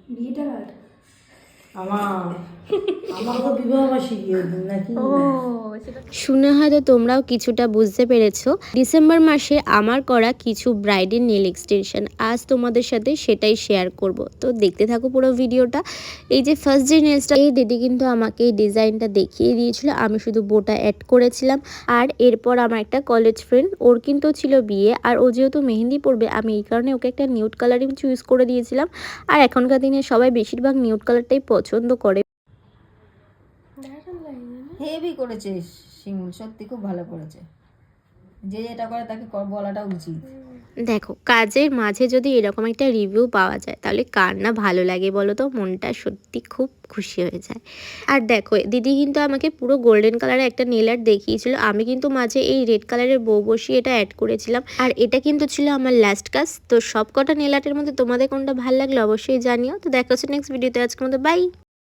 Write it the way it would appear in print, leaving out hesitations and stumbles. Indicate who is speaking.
Speaker 1: বিয়েটা কার?
Speaker 2: আমার তো বিবাহবার্ষিকী নাকি?
Speaker 3: শুনে হয়তো তোমরাও কিছুটা বুঝতে পেরেছো। ডিসেম্বর মাসে আমার করা কিছু ব্রাইডের নেল এক্সটেনশন আজ তোমাদের সাথে সেটাই শেয়ার করব। তো দেখতে থাকো পুরো ভিডিওটা। এই যে ফার্স্ট যে নেলসটা, এই দিদি কিন্তু আমাকে এই ডিজাইনটা দেখিয়ে দিয়েছিল, আমি শুধু বোটা অ্যাড করেছিলাম। আর এরপর আমার একটা কলেজ ফ্রেন্ড, ওর কিন্তু ছিল বিয়ে, আর ও যেহেতু মেহেন্দি পরবে আমি এই কারণে ওকে একটা নিউড কালারিং চুজ করে দিয়েছিলাম। আর এখনকার দিনে সবাই বেশিরভাগ নিউড কালারটাই পছন্দ করে।
Speaker 4: হেভি করেছে শিমুল, সত্যি খুব ভালো করেছে। যে যেটা করে তাকে বলাটা উচিত।
Speaker 3: দেখো, কাজের মাঝে যদি এরকম একটা রিভিউ পাওয়া যায় তাহলে কার না ভালো লাগে বলো তো, মনটা সত্যি খুব খুশি হয়ে যায়। আর দেখো, দিদি কিন্তু আমাকে পুরো গোল্ডেন কালারের একটা নেল আর্ট দেখিয়েছিল, আমি কিন্তু মাঝে এই রেড কালারের বউ বসি এটা অ্যাড করেছিলাম। আর এটা কিন্তু ছিল আমার লাস্ট কাজ। তো সব কটা নেল আর্টের মধ্যে তোমাদের কোনটা ভালো লাগলো অবশ্যই জানিও। তো দেখা হচ্ছে নেক্সট ভিডিওতে, আজকের মতো বাই।